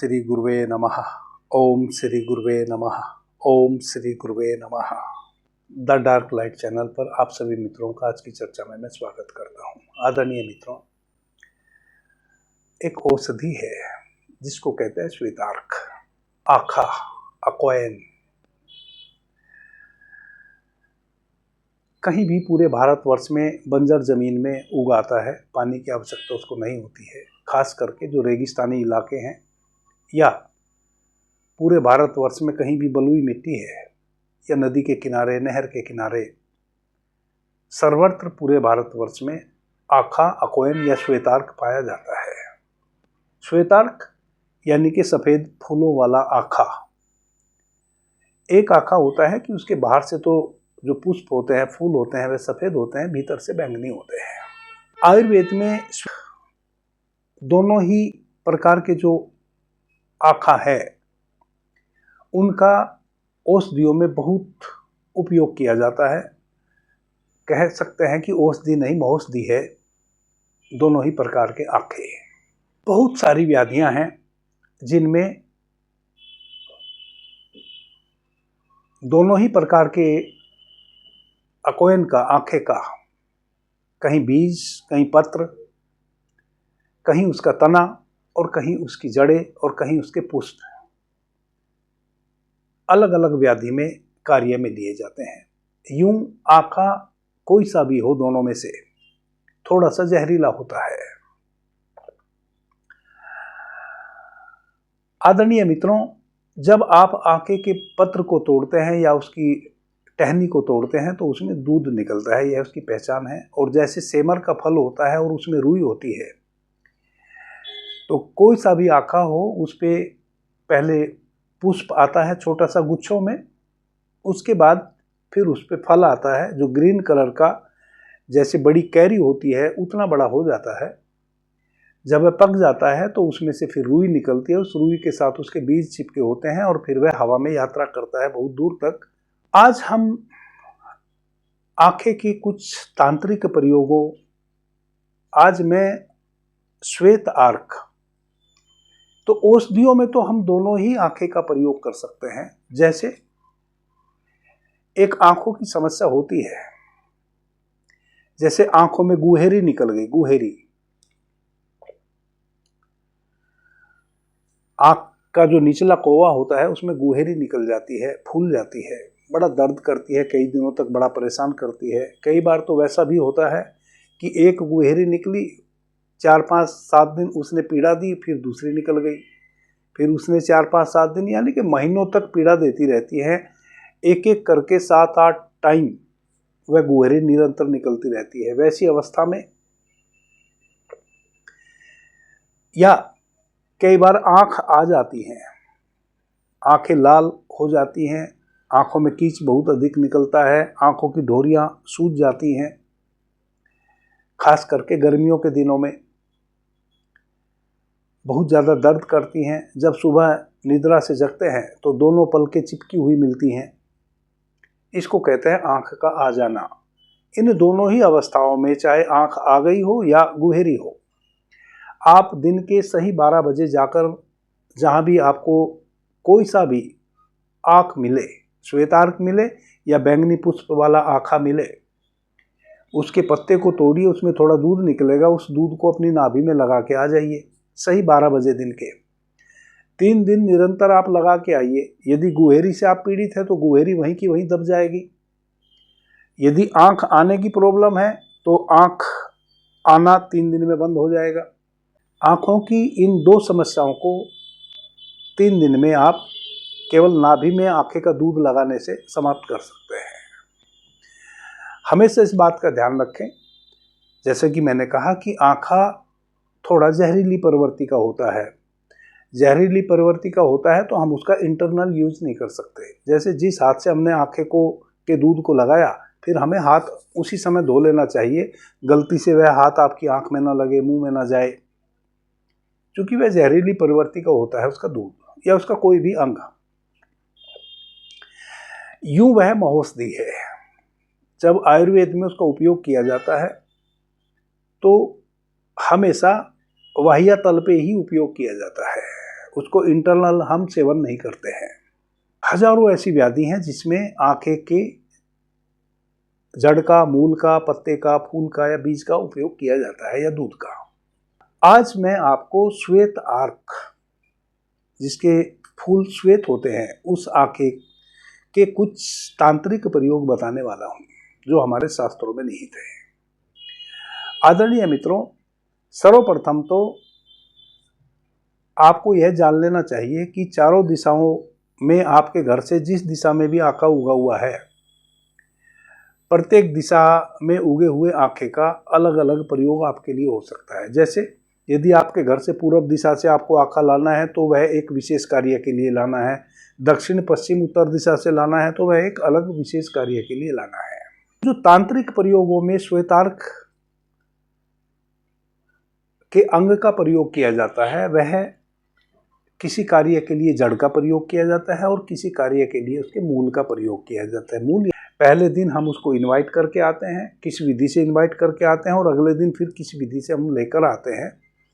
श्री गुरुवे नमः। ओम श्री गुरुवे नमः। ओम श्री गुरुवे नमः। द डार्क लाइट चैनल पर आप सभी मित्रों का आज की चर्चा में मैं स्वागत करता हूं। आदरणीय मित्रों, एक औषधि है जिसको कहते हैं श्वेतार्क, आखा, अक्वाइन। कहीं भी पूरे भारतवर्ष में बंजर जमीन में उगाता है, पानी की आवश्यकता उसको नहीं होती है। खास करके जो रेगिस्तानी इलाके हैं या पूरे भारतवर्ष में कहीं भी बलुई मिट्टी है या नदी के किनारे, नहर के किनारे, सर्वत्र पूरे भारतवर्ष में आखा, अक्वाइन या श्वेतार्क पाया जाता है। श्वेतार्क यानी कि सफेद फूलों वाला आखा। एक आखा होता है कि उसके बाहर से तो जो पुष्प होते हैं, फूल होते हैं, वे सफेद होते हैं, भीतर से बैंगनी होते हैं। आयुर्वेद में दोनों ही प्रकार के जो आखा है उनका औषधियों में बहुत उपयोग किया जाता है। कह सकते हैं कि औषधि नहीं, महौषधि है दोनों ही प्रकार के आखे। बहुत सारी व्याधियां हैं जिनमें दोनों ही प्रकार के अक्वाइन का, आखे का, कहीं बीज, कहीं पत्र, कहीं उसका तना और कहीं उसकी जड़ें और कहीं उसके पुष्प अलग अलग व्याधि में कार्य में लिए जाते हैं। यूं आखा कोई सा भी हो, दोनों में से थोड़ा सा जहरीला होता है। आदरणीय मित्रों, जब आप आके के पत्र को तोड़ते हैं या उसकी टहनी को तोड़ते हैं तो उसमें दूध निकलता है, यह उसकी पहचान है। और जैसे सेमर का फल होता है और उसमें रुई होती है, तो कोई सा भी आखा हो उस पे पहले पुष्प आता है छोटा सा गुच्छों में, उसके बाद फिर उस पे फल आता है जो ग्रीन कलर का, जैसे बड़ी कैरी होती है उतना बड़ा हो जाता है। जब वह पक जाता है तो उसमें से फिर रुई निकलती है, उस रुई के साथ उसके बीज चिपके होते हैं और फिर वह हवा में यात्रा करता है बहुत दूर तक। आज हम आखे की कुछ तांत्रिक प्रयोगों, आज मैं श्वेत आर्क, तो औषधियों में तो हम दोनों ही आंखें का प्रयोग कर सकते हैं। जैसे एक आंखों की समस्या होती है, जैसे आंखों में गुहेरी निकल गई, गुहेरी, आंख का जो निचला कौवा होता है उसमें गुहेरी निकल जाती है, फूल जाती है, बड़ा दर्द करती है, कई दिनों तक बड़ा परेशान करती है। कई बार तो वैसा भी होता है कि एक गुहेरी निकली, 4-5-7 दिन उसने पीड़ा दी, फिर दूसरी निकल गई, फिर उसने 4-5-7 दिन यानी कि महीनों तक पीड़ा देती रहती है। एक एक करके 7-8 टाइम वह गुहेरी निरंतर निकलती रहती है। वैसी अवस्था में या कई बार आंख आ जाती है, आंखें लाल हो जाती हैं, आंखों में कीच बहुत अधिक निकलता है, आंखों की डोरियां सूज जाती हैं, खास करके गर्मियों के दिनों में बहुत ज़्यादा दर्द करती हैं। जब सुबह निद्रा से जगते हैं तो दोनों पलकें चिपकी हुई मिलती हैं, इसको कहते हैं आंख का आ जाना। इन दोनों ही अवस्थाओं में, चाहे आंख आ गई हो या गुहेरी हो, आप दिन के सही 12 बजे जाकर जहाँ भी आपको कोई सा भी आँख मिले, श्वेतार्क मिले या बैंगनी पुष्प वाला आखा मिले, उसके पत्ते को तोड़िए, उसमें थोड़ा दूध निकलेगा, उस दूध को अपनी नाभि में लगा के आ जाइए सही 12 बजे दिन के। 3 दिन निरंतर आप लगा के आइए। यदि गुहेरी से आप पीड़ित है तो गुहेरी वहीं की वहीं दब जाएगी। यदि आंख आने की प्रॉब्लम है तो आंख आना 3 दिन में बंद हो जाएगा। आंखों की इन 2 समस्याओं को 3 दिन में आप केवल नाभि में आंखें का दूध लगाने से समाप्त कर सकते हैं। हमेशा इस बात का ध्यान रखें, जैसे कि मैंने कहा कि आंखा थोड़ा जहरीली प्रवृत्ति का होता है। जहरीली प्रवृत्ति का होता है तो हम उसका इंटरनल यूज नहीं कर सकते। जैसे जिस हाथ से हमने आंखें को के दूध को लगाया, फिर हमें हाथ उसी समय धो लेना चाहिए। गलती से वह हाथ आपकी आंख में ना लगे, मुंह में ना जाए, क्योंकि वह जहरीली प्रवृत्ति का होता है उसका दूध या उसका कोई भी अंग। यूं वह महौषधि है। जब आयुर्वेद में उसका उपयोग किया जाता है तो हमेशा वाहिया तल पे ही उपयोग किया जाता है। उसको इंटरनल हम सेवन नहीं करते हैं। हजारों ऐसी व्याधि हैं जिसमें आंखें के जड़ का, मूल का, पत्ते का, फूल का या बीज का उपयोग किया जाता है, या दूध का। आज मैं आपको श्वेत आर्क, जिसके फूल श्वेत होते हैं, उस आंखें के कुछ तांत्रिक प्रयोग बताने वाला हूं जो हमारे शास्त्रों में निहित है। आदरणीय मित्रों, सर्वप्रथम तो आपको यह जान लेना चाहिए कि चारों दिशाओं में आपके घर से जिस दिशा में भी आंखा उगा हुआ है, प्रत्येक दिशा में उगे हुए आंखे का अलग अलग प्रयोग आपके लिए हो सकता है। जैसे यदि आपके घर से पूर्व दिशा से आपको आंखा लाना है तो वह एक विशेष कार्य के लिए लाना है, दक्षिण पश्चिम उत्तर दिशा से लाना है तो वह एक अलग विशेष कार्य के लिए लाना है। जो तांत्रिक प्रयोगों में श्वेतार्क के अंग का प्रयोग किया जाता है, वह किसी कार्य के लिए जड़ का प्रयोग किया जाता है और किसी कार्य के लिए उसके मूल का प्रयोग किया जाता है। मूल पहले दिन हम उसको इनवाइट करके आते हैं, किस विधि से इनवाइट करके आते हैं, और अगले दिन फिर किस विधि से हम लेकर आते हैं,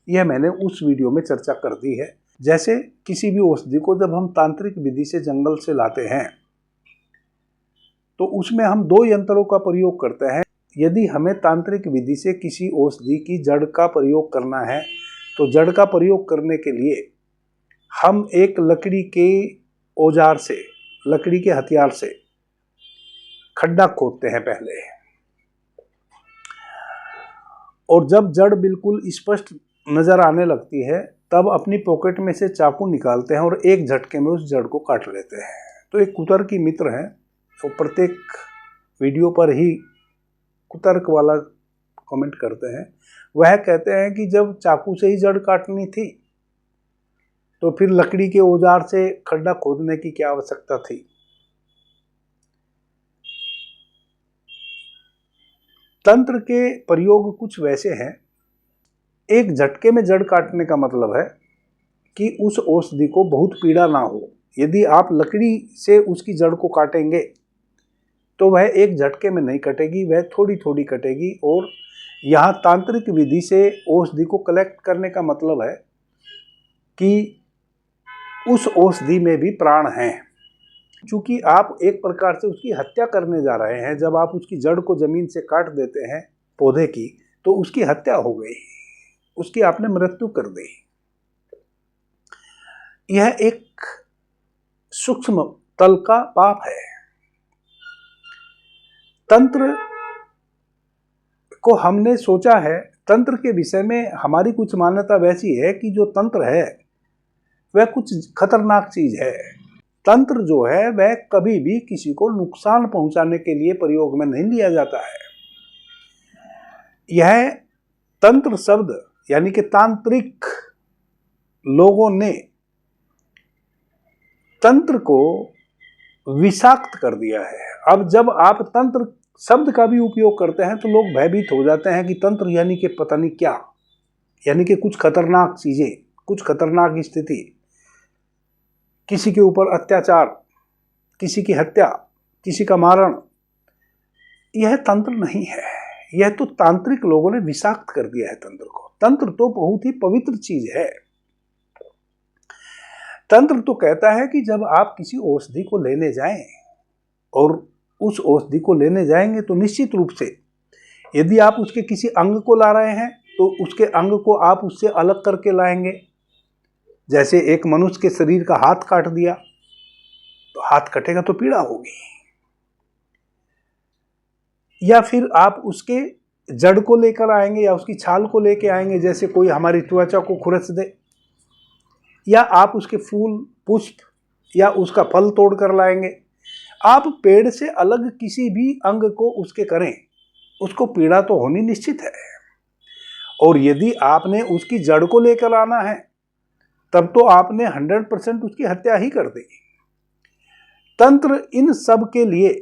यह मैंने उस वीडियो में चर्चा कर दी है। जैसे किसी भी औषधि को जब हम तांत्रिक विधि से जंगल से लाते हैं तो उसमें हम 2 यंत्रों का प्रयोग करते हैं। यदि हमें तांत्रिक विधि से किसी औषधि की जड़ का प्रयोग करना है तो जड़ का प्रयोग करने के लिए हम एक लकड़ी के औजार से, लकड़ी के हथियार से खड्डा खोदते हैं पहले, और जब जड़ बिल्कुल स्पष्ट नजर आने लगती है तब अपनी पॉकेट में से चाकू निकालते हैं और एक झटके में उस जड़ को काट लेते हैं। तो एक कुतर्की मित्र हैं, तो प्रत्येक वीडियो पर ही कुतर्क वाला कमेंट करते हैं। वह कहते हैं कि जब चाकू से ही जड़ काटनी थी तो फिर लकड़ी के औजार से खड्डा खोदने की क्या आवश्यकता थी। तंत्र के प्रयोग कुछ वैसे हैं। एक झटके में जड़ काटने का मतलब है कि उस औषधि को बहुत पीड़ा ना हो। यदि आप लकड़ी से उसकी जड़ को काटेंगे तो वह एक झटके में नहीं कटेगी, वह थोड़ी थोड़ी कटेगी। और यहाँ तांत्रिक विधि से औषधि को कलेक्ट करने का मतलब है कि उस औषधि में भी प्राण हैं। चूंकि आप एक प्रकार से उसकी हत्या करने जा रहे हैं, जब आप उसकी जड़ को जमीन से काट देते हैं पौधे की, तो उसकी हत्या हो गई, उसकी आपने मृत्यु कर दी। यह एक सूक्ष्म तल का पाप है। तंत्र को हमने सोचा है, तंत्र के विषय में हमारी कुछ मान्यता वैसी है कि जो तंत्र है वह कुछ खतरनाक चीज है। तंत्र जो है वह कभी भी किसी को नुकसान पहुंचाने के लिए प्रयोग में नहीं लिया जाता है। यह तंत्र शब्द यानी कि तांत्रिक लोगों ने तंत्र को विषाक्त कर दिया है। अब जब आप तंत्र शब्द का भी उपयोग करते हैं तो लोग भयभीत हो जाते हैं कि तंत्र यानी कि पता नहीं क्या, यानी कि कुछ खतरनाक चीजें, कुछ खतरनाक स्थिति, किसी के ऊपर अत्याचार, किसी की हत्या, किसी का मारण। यह तंत्र नहीं है, यह तो तांत्रिक लोगों ने विषाक्त कर दिया है तंत्र को। तंत्र तो बहुत ही पवित्र चीज है। तंत्र तो कहता है कि जब आप किसी औषधि को लेने जाएं और उस औषधि को लेने जाएंगे तो निश्चित रूप से यदि आप उसके किसी अंग को ला रहे हैं तो उसके अंग को आप उससे अलग करके लाएंगे। जैसे एक मनुष्य के शरीर का हाथ काट दिया तो हाथ कटेगा तो पीड़ा होगी, या फिर आप उसके जड़ को लेकर आएंगे या उसकी छाल को लेकर आएंगे, जैसे कोई हमारी त्वचा को खुरच दे, या आप उसके फूल, पुष्प या उसका फल तोड़ कर लाएंगे। आप पेड़ से अलग किसी भी अंग को उसके करें, उसको पीड़ा तो होनी निश्चित है। और यदि आपने उसकी जड़ को लेकर आना है तब तो आपने 100% उसकी हत्या ही कर दी। तंत्र इन सब के लिए,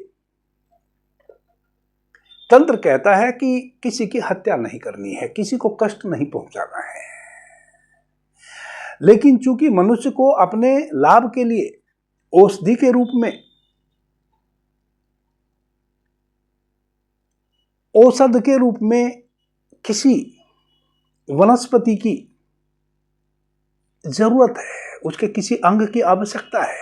तंत्र कहता है कि किसी की हत्या नहीं करनी है, किसी को कष्ट नहीं पहुंचाना है। लेकिन चूंकि मनुष्य को अपने लाभ के लिए औषधि के रूप में, औषध के रूप में किसी वनस्पति की जरूरत है, उसके किसी अंग की आवश्यकता है,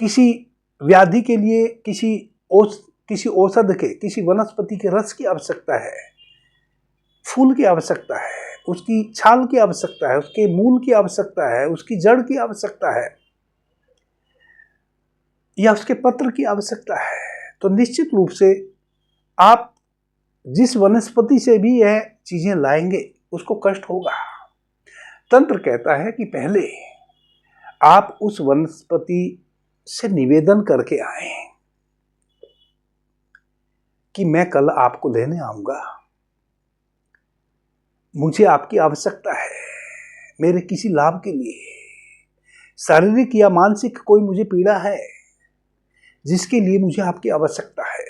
किसी व्याधि के लिए किसी औषध के, किसी वनस्पति के रस की आवश्यकता है, फूल की आवश्यकता है, उसकी छाल की आवश्यकता है, उसके मूल की आवश्यकता है, उसकी जड़ की आवश्यकता है, या उसके पत्र की आवश्यकता है, तो निश्चित रूप से आप जिस वनस्पति से भी यह चीजें लाएंगे उसको कष्ट होगा। तंत्र कहता है कि पहले आप उस वनस्पति से निवेदन करके आए कि मैं कल आपको लेने आऊंगा, मुझे आपकी आवश्यकता है मेरे किसी लाभ के लिए, शारीरिक या मानसिक कोई मुझे पीड़ा है जिसके लिए मुझे आपकी आवश्यकता है,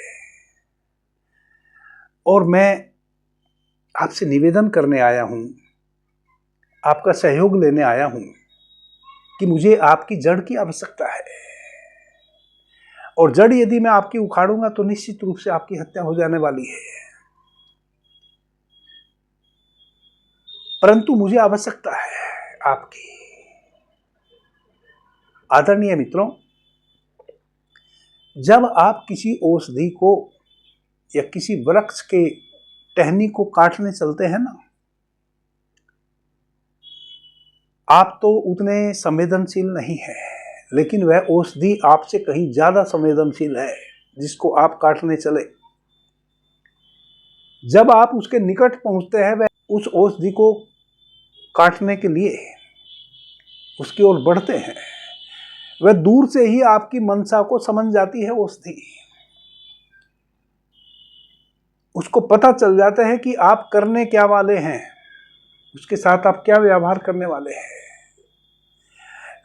और मैं आपसे निवेदन करने आया हूं, आपका सहयोग लेने आया हूं कि मुझे आपकी जड़ की आवश्यकता है, और जड़ यदि मैं आपकी उखाड़ूंगा तो निश्चित रूप से आपकी हत्या हो जाने वाली है, परंतु मुझे आवश्यकता है आपकी। आदरणीय मित्रों, जब आप किसी औषधि को या किसी वृक्ष के टहनी को काटने चलते हैं ना, आप तो उतने संवेदनशील नहीं है, लेकिन वह औषधि आपसे कहीं ज्यादा संवेदनशील है जिसको आप काटने चले। जब आप उसके निकट पहुंचते हैं, वह उस औषधि को काटने के लिए उसकी ओर बढ़ते हैं, वह दूर से ही आपकी मनसा को समझ जाती है औषधि, उसको पता चल जाता है कि आप करने क्या वाले हैं, उसके साथ आप क्या व्यवहार करने वाले हैं।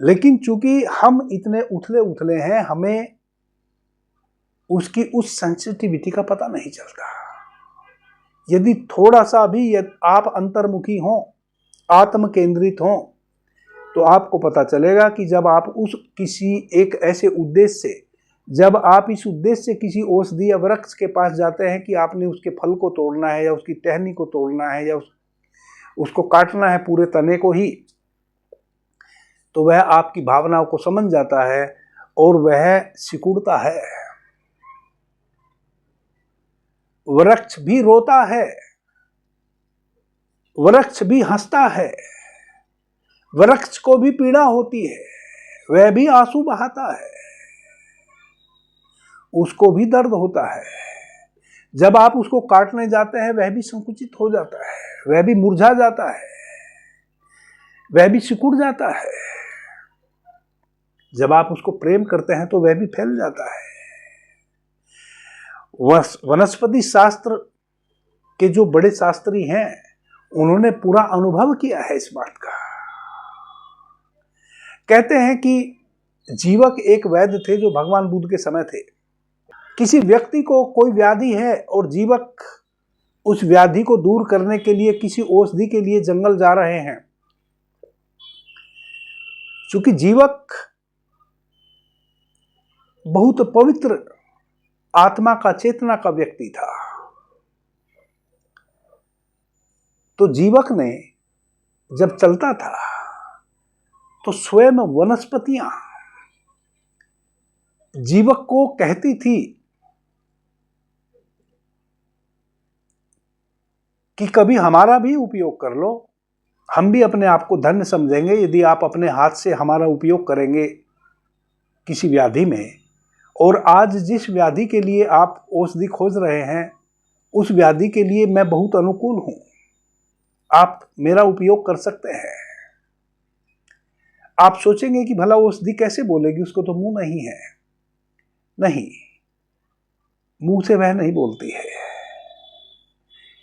लेकिन चूंकि हम इतने उथले उथले हैं, हमें उसकी उस सेंसिटिविटी का पता नहीं चलता। यदि थोड़ा सा भी आप अंतर्मुखी हों, आत्म केंद्रित हों, तो आपको पता चलेगा कि जब आप किसी एक ऐसे उद्देश्य से, जब आप इस उद्देश्य से किसी औषधि या वृक्ष के पास जाते हैं कि आपने उसके फल को तोड़ना है या उसकी टहनी को तोड़ना है या उसको काटना है पूरे तने को ही, तो वह आपकी भावनाओं को समझ जाता है और वह सिकुड़ता है। वृक्ष भी रोता है, वृक्ष भी हंसता है, वृक्ष को भी पीड़ा होती है, वह भी आंसू बहाता है, उसको भी दर्द होता है। जब आप उसको काटने जाते हैं वह भी संकुचित हो जाता है, वह भी मुरझा जाता है, वह भी सिकुड़ जाता है। जब आप उसको प्रेम करते हैं तो वह भी फैल जाता है। वनस्पति शास्त्र के जो बड़े शास्त्री हैं, उन्होंने पूरा अनुभव किया है इस बात का। कहते हैं कि जीवक एक वैद्य थे जो भगवान बुद्ध के समय थे। किसी व्यक्ति को कोई व्याधि है और जीवक उस व्याधि को दूर करने के लिए किसी औषधि के लिए जंगल जा रहे हैं। चूंकि जीवक बहुत पवित्र आत्मा का, चेतना का व्यक्ति था, तो जीवक ने जब चलता था तो स्वयं वनस्पतियां जीवक को कहती थी कि कभी हमारा भी उपयोग कर लो, हम भी अपने आप को धन्य समझेंगे यदि आप अपने हाथ से हमारा उपयोग करेंगे किसी व्याधि में। और आज जिस व्याधि के लिए आप औषधि खोज रहे हैं, उस व्याधि के लिए मैं बहुत अनुकूल हूं, आप मेरा उपयोग कर सकते हैं। आप सोचेंगे कि भला औषधि कैसे बोलेगी, उसको तो मुंह नहीं है। नहीं, मुंह से वह नहीं बोलती है।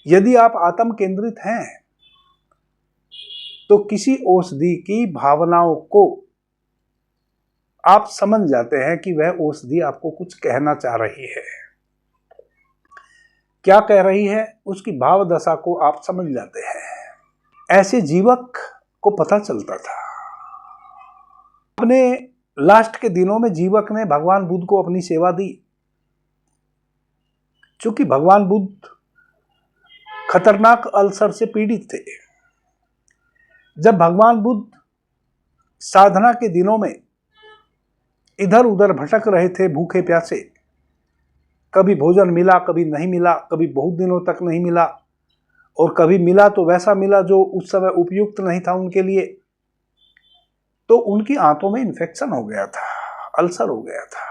यदि आप आत्म केंद्रित हैं तो किसी औषधि की भावनाओं को आप समझ जाते हैं कि वह औषधि आपको कुछ कहना चाह रही है। क्या कह रही है, उसकी भाव दशा को आप समझ जाते हैं। ऐसे जीवक को पता चलता था। अपने लास्ट के दिनों में जीवक ने भगवान बुद्ध को अपनी सेवा दी। चूंकि भगवान बुद्ध खतरनाक अल्सर से पीड़ित थे। जब भगवान बुद्ध साधना के दिनों में इधर उधर भटक रहे थे भूखे प्यासे, कभी भोजन मिला कभी नहीं मिला, कभी बहुत दिनों तक नहीं मिला, और कभी मिला तो वैसा मिला जो उस समय उपयुक्त नहीं था उनके लिए। तो उनकी आंतों में इन्फेक्शन हो गया था, अल्सर हो गया था।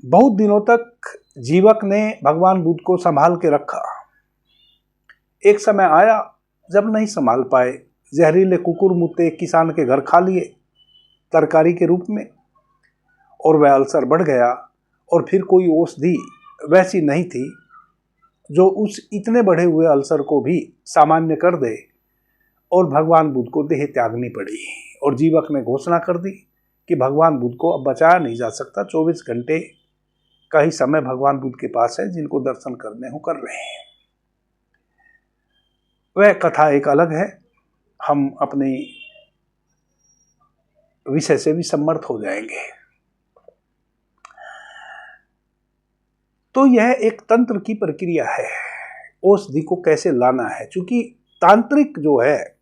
बहुत दिनों तक जीवक ने भगवान बुद्ध को संभाल के रखा। एक समय आया जब नहीं संभाल पाए, जहरीले कुकुर मुत्ते किसान के घर खा लिए तरकारी के रूप में, और वह अल्सर बढ़ गया। और फिर कोई औषधि वैसी नहीं थी जो उस इतने बढ़े हुए अल्सर को भी सामान्य कर दे, और भगवान बुद्ध को देह त्यागनी पड़ी। और जीवक ने घोषणा कर दी कि भगवान बुद्ध को अब बचाया नहीं जा सकता, 24 घंटे का ही समय भगवान बुद्ध के पास है, जिनको दर्शन करने हो कर रहे हैं। वह कथा एक अलग है, हम अपने विषय से भी सम्मत हो जाएंगे। तो यह एक तंत्र की प्रक्रिया है, औषधि को कैसे लाना है। क्योंकि तांत्रिक जो है,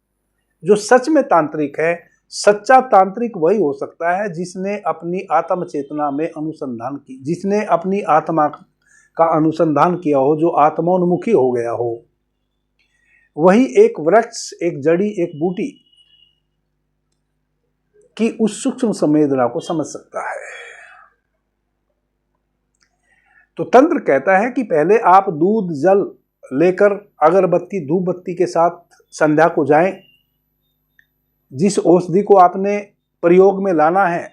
जो सच में तांत्रिक है, सच्चा तांत्रिक वही हो सकता है जिसने अपनी आत्म चेतना में अनुसंधान की, जिसने अपनी आत्मा का अनुसंधान किया हो, जो आत्मोन्मुखी हो गया हो। वही एक वृक्ष, एक जड़ी, एक बूटी की उस सूक्ष्म संवेदना को समझ सकता है। तो तंत्र कहता है कि पहले आप दूध जल लेकर अगरबत्ती धूप बत्ती के साथ संध्या को जाएं। जिस औषधि को आपने प्रयोग में लाना है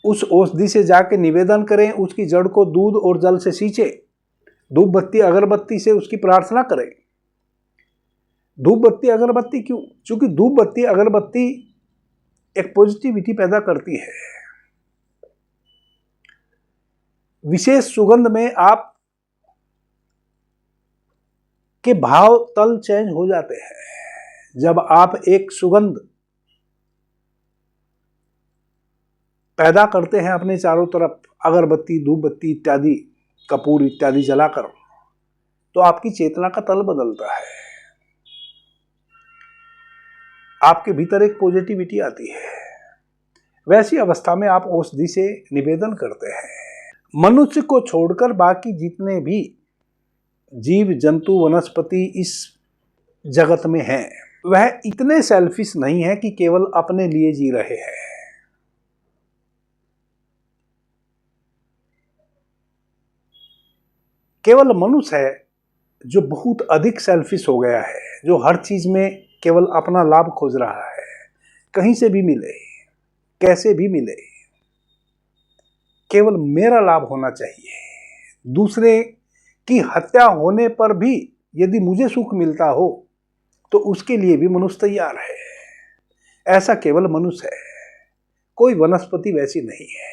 उस औषधि से जाके निवेदन करें, उसकी जड़ को दूध और जल से सींचे, धूप बत्ती अगरबत्ती से उसकी प्रार्थना करें। धूप बत्ती अगरबत्ती क्यों? क्योंकि धूप बत्ती अगरबत्ती एक पॉजिटिविटी पैदा करती है। विशेष सुगंध में आप के भाव तल चेंज हो जाते हैं। जब आप एक सुगंध पैदा करते हैं अपने चारों तरफ, अगरबत्ती धूप बत्ती इत्यादि कपूर इत्यादि जलाकर, तो आपकी चेतना का तल बदलता है, आपके भीतर एक पॉजिटिविटी आती है। वैसी अवस्था में आप औषधि से निवेदन करते हैं। मनुष्य को छोड़कर बाकी जितने भी जीव जंतु वनस्पति इस जगत में हैं, वह इतने सेल्फिश नहीं है कि केवल अपने लिए जी रहे हैं। केवल मनुष्य है जो बहुत अधिक सेल्फिश हो गया है, जो हर चीज में केवल अपना लाभ खोज रहा है, कहीं से भी मिले कैसे भी मिले, केवल मेरा लाभ होना चाहिए। दूसरे की हत्या होने पर भी यदि मुझे सुख मिलता हो तो उसके लिए भी मनुष्य तैयार है। ऐसा केवल मनुष्य है, कोई वनस्पति वैसी नहीं है।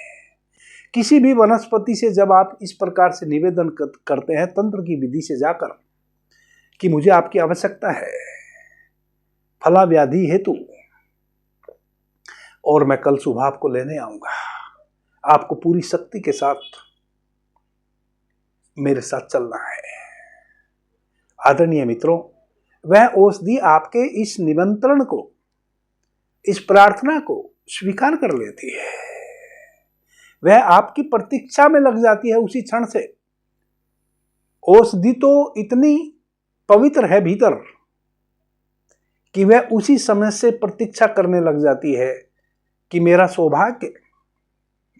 किसी भी वनस्पति से जब आप इस प्रकार से निवेदन करते हैं तंत्र की विधि से जाकर कि मुझे आपकी आवश्यकता है फला व्याधि हेतु, और मैं कल सुबह आपको लेने आऊंगा, आपको पूरी शक्ति के साथ मेरे साथ चलना है। आदरणीय मित्रों, वह औषधि आपके इस निमंत्रण को, इस प्रार्थना को स्वीकार कर लेती है। वह आपकी प्रतीक्षा में लग जाती है उसी क्षण से। औषधि तो इतनी पवित्र है भीतर कि वह उसी समय से प्रतीक्षा करने लग जाती है कि मेरा सौभाग्य,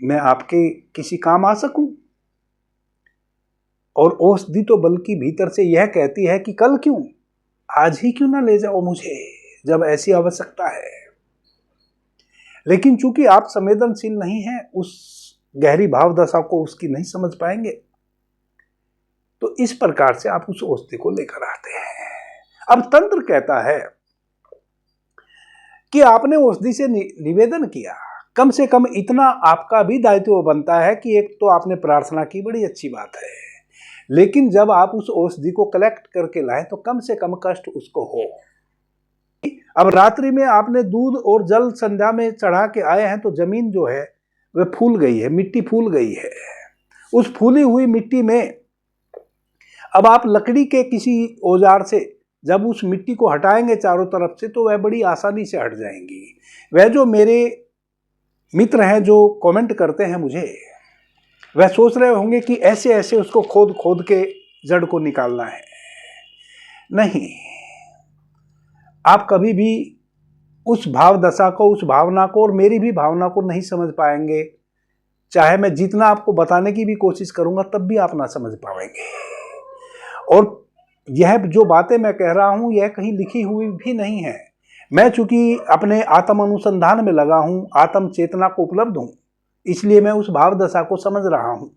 मैं आपके किसी काम आ सकूं। और औषधि तो बल्कि भीतर से यह कहती है कि कल क्यों, आज ही क्यों ना ले जाओ मुझे, जब ऐसी आवश्यकता है। लेकिन चूंकि आप संवेदनशील नहीं हैं, उस गहरी भाव दशा को उसकी नहीं समझ पाएंगे, तो इस प्रकार से आप उस औषधि को लेकर आते हैं। अब तंत्र कहता है कि आपने औषधि से निवेदन किया, कम से कम इतना आपका भी दायित्व बनता है कि एक तो आपने प्रार्थना की, बड़ी अच्छी बात है, लेकिन जब आप उस औषधि को कलेक्ट करके लाएं तो कम से कम कष्ट उसको हो। अब रात्रि में आपने दूध और जल संध्या में चढ़ा के आए हैं तो जमीन जो है वह फूल गई है, मिट्टी फूल गई है। उस फूली हुई मिट्टी में अब आप लकड़ी के किसी औजार से जब उस मिट्टी को हटाएंगे चारों तरफ से तो वह बड़ी आसानी से हट जाएंगी। वह जो मेरे मित्र हैं जो कमेंट करते हैं मुझे, वह सोच रहे होंगे कि ऐसे ऐसे उसको खोद खोद के जड़ को निकालना है। नहीं, आप कभी भी उस भाव दशा को, उस भावना को और मेरी भी भावना को नहीं समझ पाएंगे। चाहे मैं जितना आपको बताने की भी कोशिश करूंगा तब भी आप ना समझ पाएंगे। और यह जो बातें मैं कह रहा हूं यह कहीं लिखी हुई भी नहीं है। मैं चूंकि अपने आत्म अनुसंधान में लगा हूं, आत्म चेतना को उपलब्ध हूं, इसलिए मैं उस भाव दशा को समझ रहा हूं।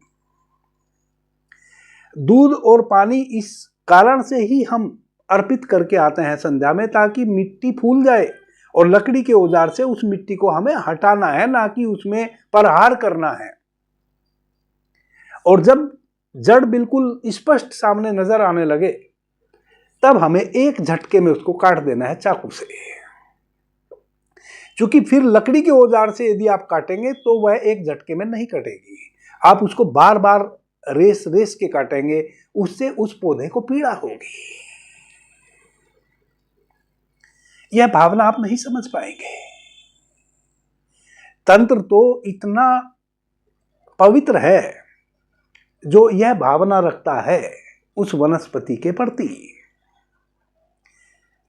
दूध और पानी इस कारण से ही हम अर्पित करके आते हैं संध्या में, ताकि मिट्टी फूल जाए और लकड़ी के औजार से उस मिट्टी को हमें हटाना है, ना कि उसमें प्रहार करना है। और जब जड़ बिल्कुल स्पष्ट सामने नजर आने लगे तब हमें एक झटके में उसको काट देना है चाकू से। क्योंकि फिर लकड़ी के औजार से यदि आप काटेंगे तो वह एक झटके में नहीं कटेगी, आप उसको बार बार रेस रेस के काटेंगे, उससे उस पौधे को पीड़ा होगी। यह भावना आप नहीं समझ पाएंगे। तंत्र तो इतना पवित्र है जो यह भावना रखता है उस वनस्पति के प्रति,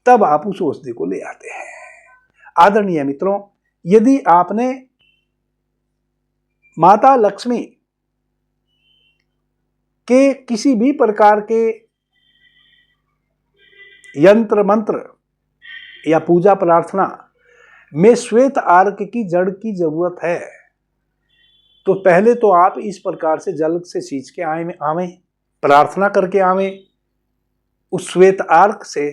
तब आप उस औषधि को ले आते हैं। आदरणीय मित्रों, यदि आपने माता लक्ष्मी के किसी भी प्रकार के यंत्र मंत्र या पूजा प्रार्थना में श्वेत आर्क की जड़ की जरूरत है, तो पहले तो आप इस प्रकार से जल से सींच के आवें, प्रार्थना करके आवें उस श्वेत आर्क से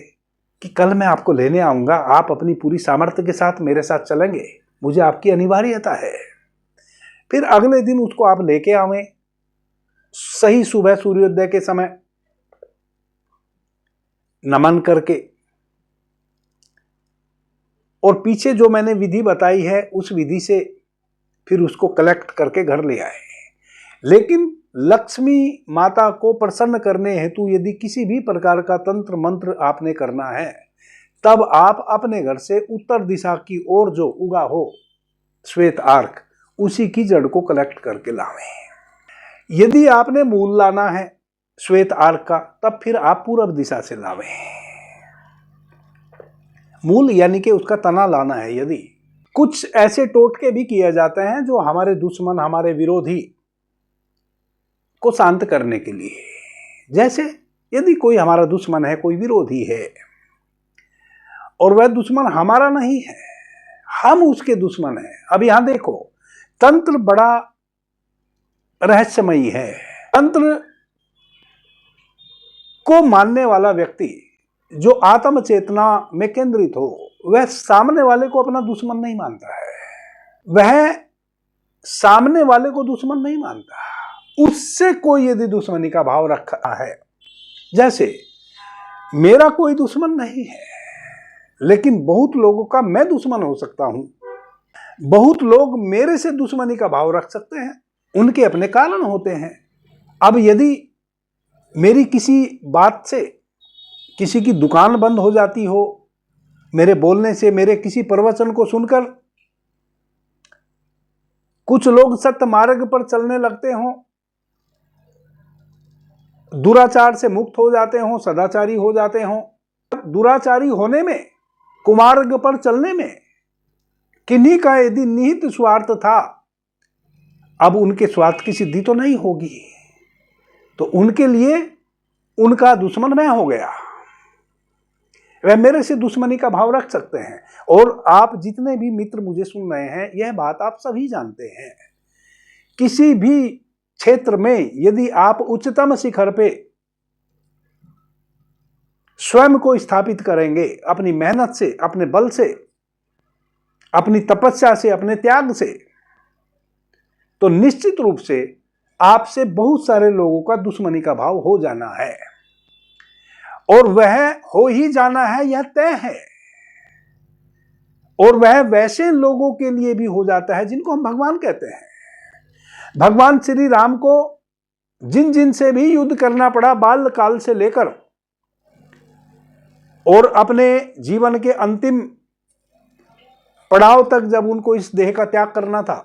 कि कल मैं आपको लेने आऊंगा, आप अपनी पूरी सामर्थ्य के साथ मेरे साथ चलेंगे, मुझे आपकी अनिवार्यता है। फिर अगले दिन उसको आप लेके आवें सही सुबह सूर्योदय के समय, नमन करके, और पीछे जो मैंने विधि बताई है उस विधि से फिर उसको कलेक्ट करके घर ले आए। लेकिन लक्ष्मी माता को प्रसन्न करने हेतु यदि किसी भी प्रकार का तंत्र मंत्र आपने करना है, तब आप अपने घर से उत्तर दिशा की ओर जो उगा हो श्वेत आर्क, उसी की जड़ को कलेक्ट करके लावें। यदि आपने मूल लाना है श्वेत आर्क का, तब फिर आप पूर्व दिशा से लावें। मूल यानी कि उसका तना लाना है। यदि कुछ ऐसे टोटके भी किए जाते हैं जो हमारे दुश्मन, हमारे विरोधी को शांत करने के लिए, जैसे यदि कोई हमारा दुश्मन है, कोई विरोधी है और वह दुश्मन हमारा नहीं है, हम उसके दुश्मन हैं। अब यहां देखो, तंत्र बड़ा रहस्यमयी है। तंत्र को मानने वाला व्यक्ति जो आत्म चेतना में केंद्रित हो, वह सामने वाले को अपना दुश्मन नहीं मानता है, वह सामने वाले को दुश्मन नहीं मानता, उससे कोई यदि दुश्मनी का भाव रखा है, जैसे मेरा कोई दुश्मन नहीं है लेकिन बहुत लोगों का मैं दुश्मन हो सकता हूं, बहुत लोग मेरे से दुश्मनी का भाव रख सकते हैं, उनके अपने कारण होते हैं। अब यदि मेरी किसी बात से किसी की दुकान बंद हो जाती हो, मेरे बोलने से, मेरे किसी प्रवचन को सुनकर कुछ लोग सत्य मार्ग पर चलने लगते हों, दुराचार से मुक्त हो जाते हों, सदाचारी हो जाते हों, दुराचारी होने में, कुमार्ग पर चलने में किन्हीं का यदि निहित स्वार्थ था, अब उनके स्वार्थ की सिद्धि तो नहीं होगी, तो उनके लिए उनका दुश्मन मैं हो गया, वह मेरे से दुश्मनी का भाव रख सकते हैं। और आप जितने भी मित्र मुझे सुन रहे हैं, यह बात आप सभी जानते हैं। किसी भी क्षेत्र में यदि आप उच्चतम शिखर पे स्वयं को स्थापित करेंगे, अपनी मेहनत से, अपने बल से, अपनी तपस्या से, अपने त्याग से, तो निश्चित रूप से आपसे बहुत सारे लोगों का दुश्मनी का भाव हो जाना है, और वह हो ही जाना है, यह तय है। और वह वैसे लोगों के लिए भी हो जाता है जिनको हम भगवान कहते हैं। भगवान श्री राम को जिन जिन से भी युद्ध करना पड़ा, बाल्यकाल से लेकर और अपने जीवन के अंतिम पड़ाव तक जब उनको इस देह का त्याग करना था,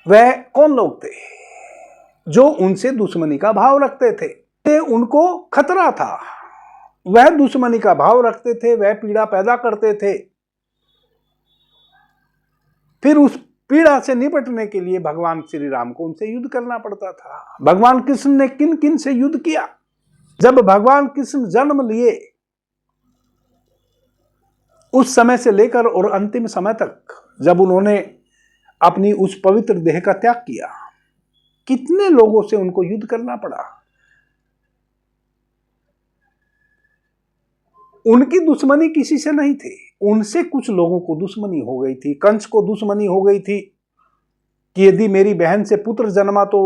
वह कौन लोग थे? जो उनसे दुश्मनी का भाव रखते थे, उनको खतरा था, वह दुश्मनी का भाव रखते थे, वह पीड़ा पैदा करते थे। फिर उस पीड़ा से निपटने के लिए भगवान श्री राम को उनसे युद्ध करना पड़ता था। भगवान कृष्ण ने किन किन से युद्ध किया? जब भगवान कृष्ण जन्म लिए उस समय से लेकर और अंतिम समय तक, जब उन्होंने अपनी उस पवित्र देह का त्याग किया, कितने लोगों से उनको युद्ध करना पड़ा। उनकी दुश्मनी किसी से नहीं थी, उनसे कुछ लोगों को दुश्मनी हो गई थी। कंस को दुश्मनी हो गई थी कि यदि मेरी बहन से पुत्र जन्मा तो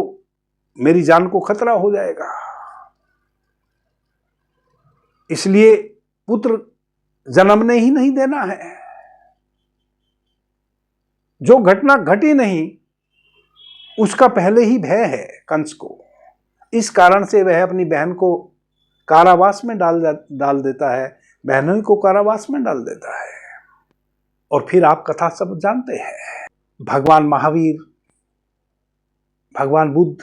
मेरी जान को खतरा हो जाएगा, इसलिए पुत्र जन्मने ही नहीं देना है। जो घटना घटी नहीं उसका पहले ही भय है कंस को, इस कारण से वह अपनी बहन को कारावास में डाल देता है, बहनों को कारावास में डाल देता है। और फिर आप कथा सब जानते हैं, भगवान महावीर, भगवान बुद्ध,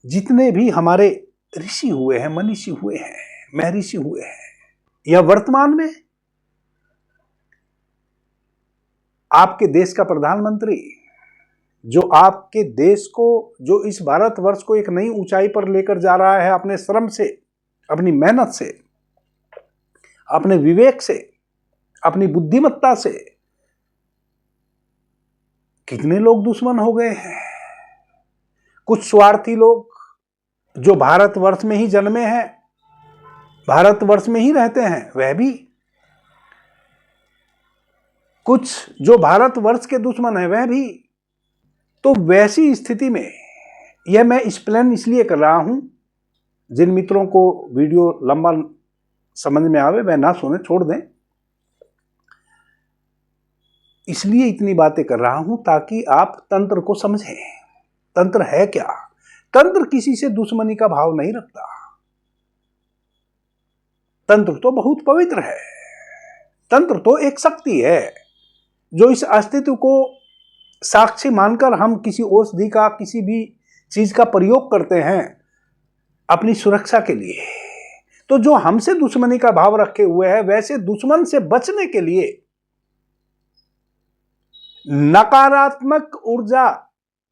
जितने भी हमारे ऋषि हुए हैं, मनीषी हुए हैं, महर्षि हुए हैं, या वर्तमान में आपके देश का प्रधानमंत्री, जो आपके देश को, जो इस भारतवर्ष को एक नई ऊंचाई पर लेकर जा रहा है अपने श्रम से, अपनी मेहनत से, अपने विवेक से, अपनी बुद्धिमत्ता से, कितने लोग दुश्मन हो गए हैं। कुछ स्वार्थी लोग जो भारतवर्ष में ही जन्मे हैं, भारतवर्ष में ही रहते हैं, वह भी। कुछ जो भारतवर्ष के दुश्मन हैं, वह भी। तो वैसी स्थिति में यह मैं एक्सप्लेन इसलिए कर रहा हूं, जिन मित्रों को वीडियो लंबा समझ में आवे वह ना सुने, छोड़ दें। इसलिए इतनी बातें कर रहा हूं ताकि आप तंत्र को समझें। तंत्र है क्या? तंत्र किसी से दुश्मनी का भाव नहीं रखता। तंत्र तो बहुत पवित्र है। तंत्र तो एक शक्ति है जो इस अस्तित्व को साक्षी मानकर हम किसी औषधि का, किसी भी चीज का प्रयोग करते हैं अपनी सुरक्षा के लिए। तो जो हमसे दुश्मनी का भाव रखे हुए है, वैसे दुश्मन से बचने के लिए नकारात्मक ऊर्जा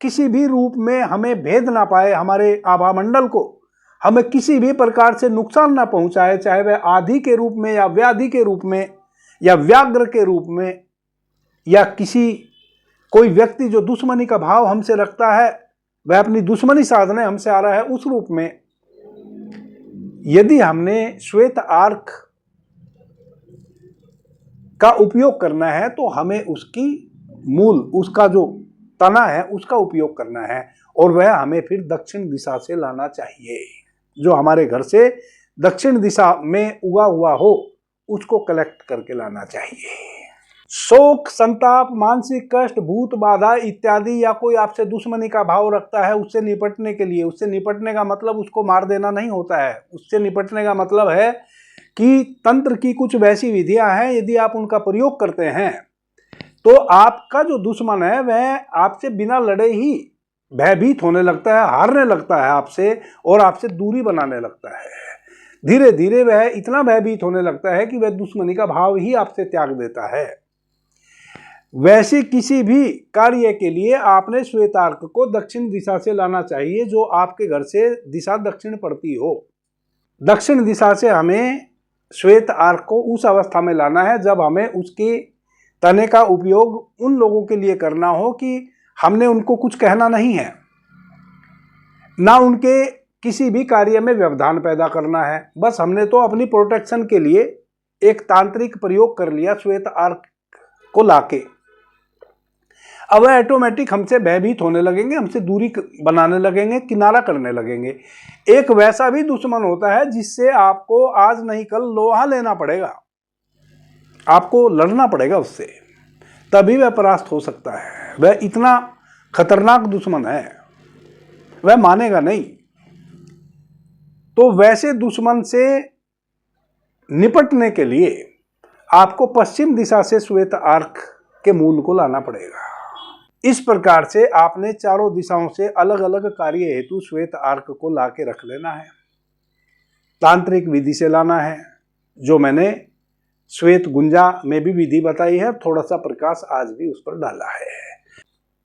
किसी भी रूप में हमें भेद ना पाए, हमारे आभामंडल को हमें किसी भी प्रकार से नुकसान ना पहुंचाए, चाहे वह आधि के रूप में या व्याधि के रूप में या व्याघ्र के रूप में, या कोई व्यक्ति जो दुश्मनी का भाव हमसे रखता है, वह अपनी दुश्मनी साधने हमसे आ रहा है, उस रूप में यदि हमने श्वेत आर्क का उपयोग करना है तो हमें उसकी मूल, उसका जो तना है उसका उपयोग करना है, और वह हमें फिर दक्षिण दिशा से लाना चाहिए। जो हमारे घर से दक्षिण दिशा में उगा हुआ हो उसको कलेक्ट करके लाना चाहिए। शोक, संताप, मानसिक कष्ट, भूत बाधा इत्यादि, या कोई आपसे दुश्मनी का भाव रखता है, उससे निपटने के लिए, उससे निपटने का मतलब उसको मार देना नहीं होता है। उससे निपटने का मतलब है कि तंत्र की कुछ वैसी विधियां हैं, यदि आप उनका प्रयोग करते हैं तो आपका जो दुश्मन है वह आपसे बिना लड़े ही भयभीत होने लगता है, हारने लगता है आपसे, और आपसे दूरी बनाने लगता है। धीरे धीरे वह इतना भयभीत होने लगता है कि वह दुश्मनी का भाव ही आपसे त्याग देता है। वैसे किसी भी कार्य के लिए आपने श्वेतार्क को दक्षिण दिशा से लाना चाहिए, जो आपके घर से दिशा दक्षिण पड़ती हो। दक्षिण दिशा से हमें श्वेत आर्क को उस अवस्था में लाना है जब हमें उसके तने का उपयोग उन लोगों के लिए करना हो कि हमने उनको कुछ कहना नहीं है, ना उनके किसी भी कार्य में व्यवधान पैदा करना है। बस हमने तो अपनी प्रोटेक्शन के लिए एक तांत्रिक प्रयोग कर लिया श्वेत आर्क को लाके। अब वह ऑटोमेटिक हमसे भयभीत होने लगेंगे, हमसे दूरी बनाने लगेंगे, किनारा करने लगेंगे। एक वैसा भी दुश्मन होता है जिससे आपको आज नहीं कल लोहा लेना पड़ेगा, आपको लड़ना पड़ेगा उससे, तभी वह परास्त हो सकता है। वह इतना खतरनाक दुश्मन है, वह मानेगा नहीं। तो वैसे दुश्मन से निपटने के लिए आपको पश्चिम दिशा से श्वेत आर्क के मूल को लाना पड़ेगा। इस प्रकार से आपने चारों दिशाओं से अलग अलग कार्य हेतु श्वेत आर्क को ला के रख लेना है। तांत्रिक विधि से लाना है, जो मैंने श्वेत गुंजा में भी विधि बताई है, थोड़ा सा प्रकाश आज भी उस पर डाला है।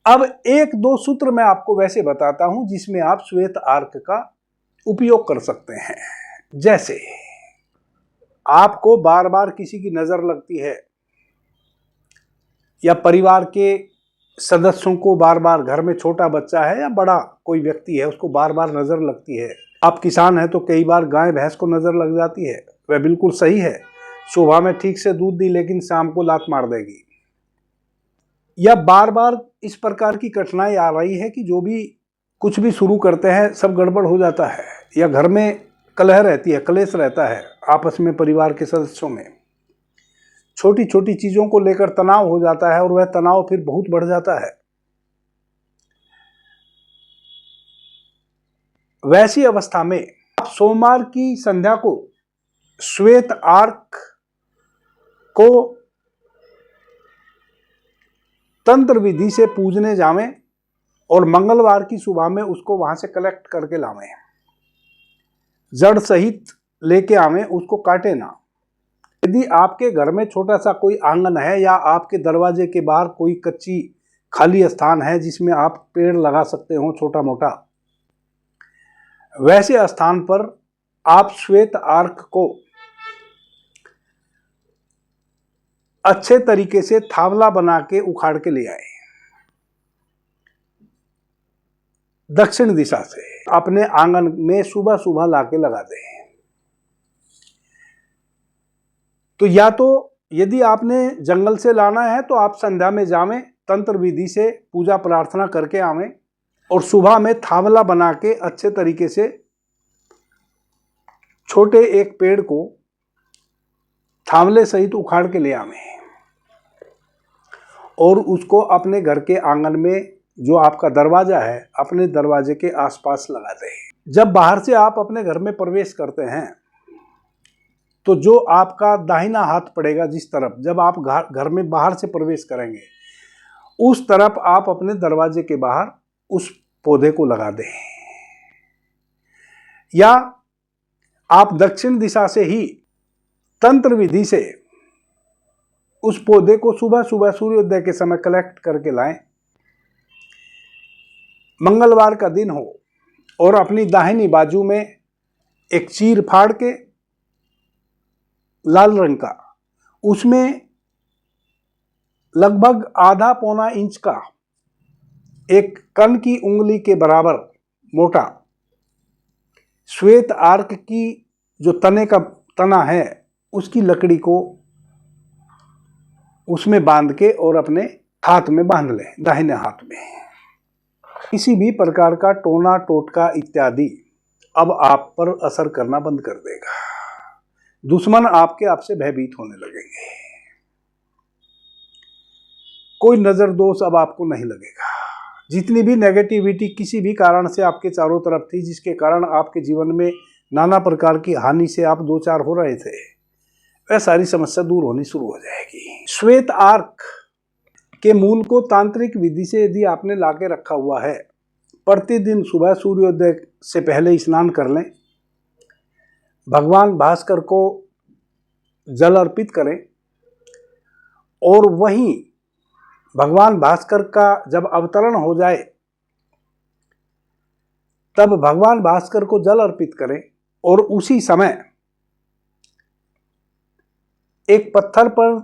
अब एक दो सूत्र मैं आपको वैसे बताता हूं जिसमें आप श्वेत आर्क का उपयोग कर सकते हैं। जैसे आपको बार बार किसी की नजर लगती है, या परिवार के सदस्यों को बार बार, घर में छोटा बच्चा है या बड़ा कोई व्यक्ति है उसको बार बार नजर लगती है। आप किसान हैं तो कई बार गाय भैंस को नजर लग जाती है, वह बिल्कुल सही है, सुबह में ठीक से दूध दी लेकिन शाम को लात मार देगी। या बार बार इस प्रकार की कठिनाई आ रही है कि जो भी कुछ भी शुरू करते हैं सब गड़बड़ हो जाता है, या घर में कलह रहती है, कलेश रहता है आपस में परिवार के सदस्यों में, छोटी छोटी चीजों को लेकर तनाव हो जाता है और वह तनाव फिर बहुत बढ़ जाता है। वैसी अवस्था में आप सोमवार की संध्या को श्वेत आर्क को तंत्र विधि से पूजने जावें और मंगलवार की सुबह में उसको वहां से कलेक्ट करके लावें, जड़ सहित लेके आवें, उसको काटे ना। यदि आपके घर में छोटा सा कोई आंगन है या आपके दरवाजे के बाहर कोई कच्ची खाली स्थान है जिसमें आप पेड़ लगा सकते हो छोटा मोटा, वैसे स्थान पर आप श्वेत आर्क को अच्छे तरीके से थावला बना के उखाड़ के ले आए। दक्षिण दिशा से अपने आंगन में सुबह सुबह लाके लगा दें। तो या तो यदि आपने जंगल से लाना है तो आप संध्या में जावें, तंत्र विधि से पूजा प्रार्थना करके आवें और सुबह में थावला बना के अच्छे तरीके से छोटे एक पेड़ को थावले सहित उखाड़ के ले आवें और उसको अपने घर के आंगन में, जो आपका दरवाजा है, अपने दरवाजे के आसपास लगा दें। जब बाहर से आप अपने घर में प्रवेश करते हैं तो जो आपका दाहिना हाथ पड़ेगा जिस तरफ, जब आप घर में बाहर से प्रवेश करेंगे उस तरफ आप अपने दरवाजे के बाहर उस पौधे को लगा दें। या आप दक्षिण दिशा से ही तंत्र विधि से उस पौधे को सुबह सुबह सूर्योदय के समय कलेक्ट करके लाएं। मंगलवार का दिन हो और अपनी दाहिनी बाजू में एक चीर फाड़ के लाल रंग का, उसमें लगभग आधा पौना इंच का एक कण की उंगली के बराबर मोटा श्वेत आर्क की जो तना है उसकी लकड़ी को उसमें बांध के और अपने हाथ में बांध लें, दाहिने हाथ में। किसी भी प्रकार का टोना टोटका इत्यादि अब आप पर असर करना बंद कर देगा। दुश्मन आपसे भयभीत होने लगेंगे। कोई नजर दोष अब आपको नहीं लगेगा। जितनी भी नेगेटिविटी किसी भी कारण से आपके चारों तरफ थी, जिसके कारण आपके जीवन में नाना प्रकार की हानि से आप दो चार हो रहे थे, वह सारी समस्या दूर होनी शुरू हो जाएगी। श्वेत आर्क के मूल को तांत्रिक विधि से यदि आपने लाके रखा हुआ है, प्रतिदिन सुबह सूर्योदय से पहले स्नान कर लें, भगवान भास्कर को जल अर्पित करें और वहीं भगवान भास्कर का जब अवतरण हो जाए तब भगवान भास्कर को जल अर्पित करें और उसी समय एक पत्थर पर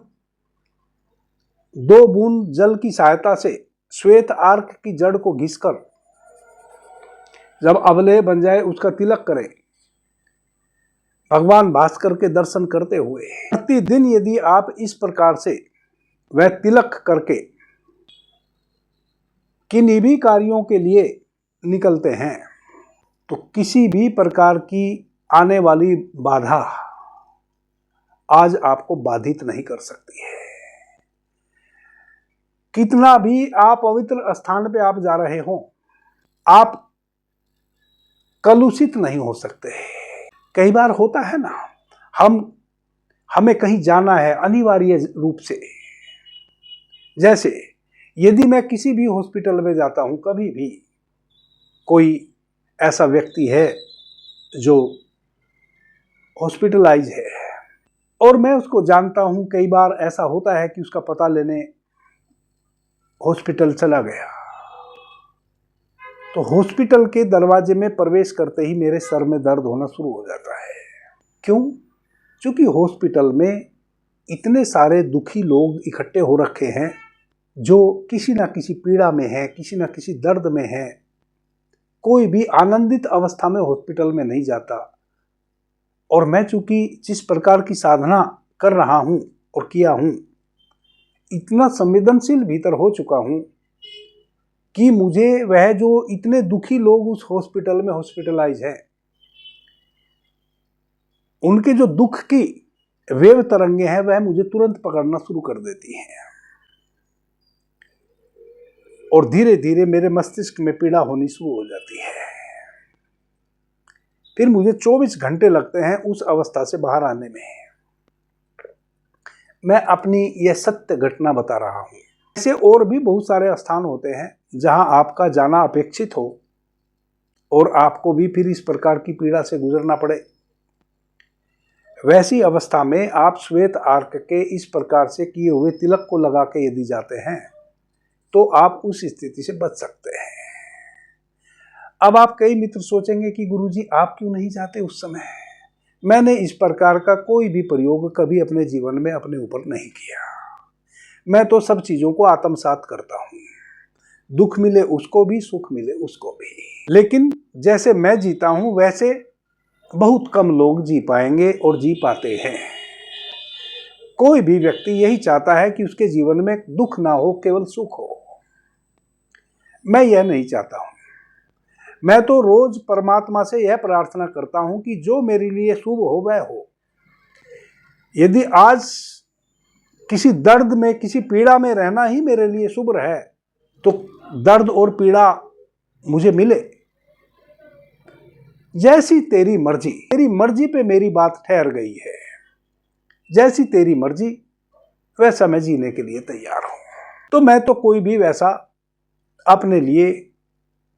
2 बूंद जल की सहायता से श्वेत आर्क की जड़ को घिसकर जब अवलेह बन जाए उसका तिलक करें, भगवान भास्कर के दर्शन करते हुए। प्रतिदिन यदि आप इस प्रकार से वह तिलक करके किन्हीं भी कार्यों के लिए निकलते हैं तो किसी भी प्रकार की आने वाली बाधा आज आपको बाधित नहीं कर सकती है। कितना भी आप पवित्र स्थान पे आप जा रहे हो, आप कलुषित नहीं हो सकते। कई बार होता है ना, हमें कहीं जाना है अनिवार्य रूप से। जैसे यदि मैं किसी भी हॉस्पिटल में जाता हूं, कभी भी कोई ऐसा व्यक्ति है जो हॉस्पिटलाइज है और मैं उसको जानता हूं, कई बार ऐसा होता है कि उसका पता लेने हॉस्पिटल चला गया, तो हॉस्पिटल के दरवाजे में प्रवेश करते ही मेरे सर में दर्द होना शुरू हो जाता है। क्यों? क्योंकि हॉस्पिटल में इतने सारे दुखी लोग इकट्ठे हो रखे हैं जो किसी ना किसी पीड़ा में है, किसी ना किसी दर्द में है। कोई भी आनंदित अवस्था में हॉस्पिटल में नहीं जाता। और मैं चूंकि जिस प्रकार की साधना कर रहा हूं और किया हूं, इतना संवेदनशील भीतर हो चुका हूं कि मुझे वह जो इतने दुखी लोग उस हॉस्पिटल में हॉस्पिटलाइज हैं, उनके जो दुख की वेव तरंगे हैं वह मुझे तुरंत पकड़ना शुरू कर देती हैं और धीरे धीरे मेरे मस्तिष्क में पीड़ा होनी शुरू हो जाती है। फिर मुझे 24 घंटे लगते हैं उस अवस्था से बाहर आने में। मैं अपनी यह सत्य घटना बता रहा हूं। ऐसे और भी बहुत सारे स्थान होते हैं जहां आपका जाना अपेक्षित हो और आपको भी फिर इस प्रकार की पीड़ा से गुजरना पड़े। वैसी अवस्था में आप श्वेत आर्क के इस प्रकार से किए हुए तिलक को लगा के यदि जाते हैं तो आप उस स्थिति से बच सकते हैं। अब आप कई मित्र सोचेंगे कि गुरुजी आप क्यों नहीं जाते उस समय। मैंने इस प्रकार का कोई भी प्रयोग कभी अपने जीवन में अपने ऊपर नहीं किया। मैं तो सब चीजों को आत्मसात करता हूं, दुख मिले उसको भी, सुख मिले उसको भी। लेकिन जैसे मैं जीता हूं वैसे बहुत कम लोग जी पाएंगे और जी पाते हैं। कोई भी व्यक्ति यही चाहता है कि उसके जीवन में दुख ना हो, केवल सुख हो। मैं यह नहीं चाहता हूं। मैं तो रोज परमात्मा से यह प्रार्थना करता हूं कि जो मेरे लिए शुभ हो वह हो। यदि आज किसी दर्द में, किसी पीड़ा में रहना ही मेरे लिए शुभ है तो दर्द और पीड़ा मुझे मिले। जैसी तेरी मर्जी पे मेरी बात ठहर गई है। जैसी तेरी मर्जी वैसा मैं जीने के लिए तैयार हूं। तो मैं तो कोई भी वैसा अपने लिए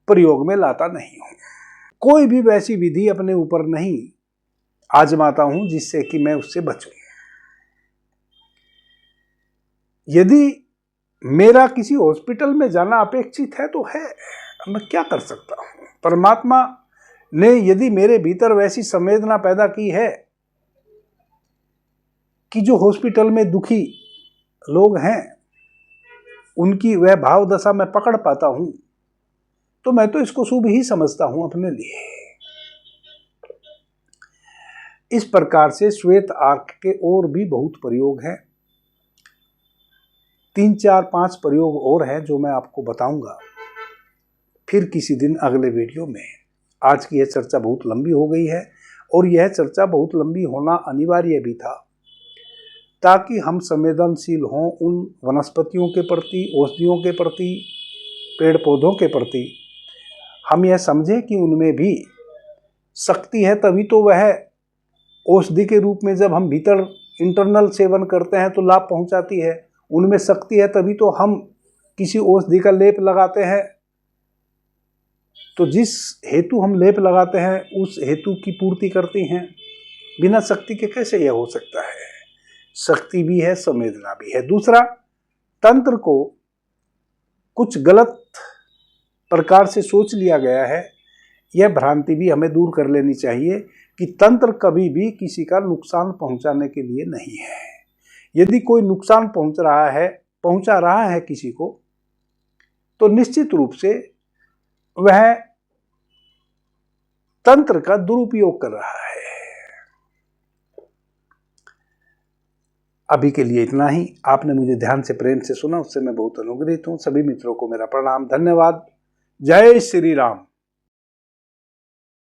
प्रयोग में लाता नहीं हूं। कोई भी वैसी विधि अपने ऊपर नहीं आजमाता हूं जिससे कि मैं उससे बचूं। यदि मेरा किसी हॉस्पिटल में जाना अपेक्षित है तो है, मैं क्या कर सकता हूं। परमात्मा ने यदि मेरे भीतर वैसी संवेदना पैदा की है कि जो हॉस्पिटल में दुखी लोग हैं उनकी वह भाव दशा मैं पकड़ पाता हूं, तो मैं तो इसको शुभ ही समझता हूं अपने लिए। इस प्रकार से श्वेत आर्क के और भी बहुत प्रयोग हैं। 3, 4, 5 प्रयोग और हैं जो मैं आपको बताऊंगा फिर किसी दिन अगले वीडियो में। आज की यह चर्चा बहुत लंबी हो गई है और यह चर्चा बहुत लंबी होना अनिवार्य भी था ताकि हम संवेदनशील हों उन वनस्पतियों के प्रति, औषधियों के प्रति, पेड़ पौधों के प्रति। हम यह समझें कि उनमें भी शक्ति है, तभी तो वह औषधि के रूप में जब हम भीतर इंटरनल सेवन करते हैं तो लाभ पहुंचाती है। उनमें शक्ति है तभी तो हम किसी औषधि का लेप लगाते हैं। तो जिस हेतु हम लेप लगाते हैं उस हेतु की पूर्ति करती हैं। बिना शक्ति के कैसे यह हो सकता है। शक्ति भी है, संवेदना भी है। दूसरा, तंत्र को कुछ गलत प्रकार से सोच लिया गया है। यह भ्रांति भी हमें दूर कर लेनी चाहिए कि तंत्र कभी भी किसी का नुकसान पहुंचाने के लिए नहीं है। यदि कोई नुकसान पहुंचा रहा है किसी को, तो निश्चित रूप से वह तंत्र का दुरुपयोग कर रहा है। अभी के लिए इतना ही। आपने मुझे ध्यान से, प्रेम से सुना, उससे मैं बहुत अनुग्रहित हूं। सभी मित्रों को मेरा प्रणाम, धन्यवाद। जय श्री राम।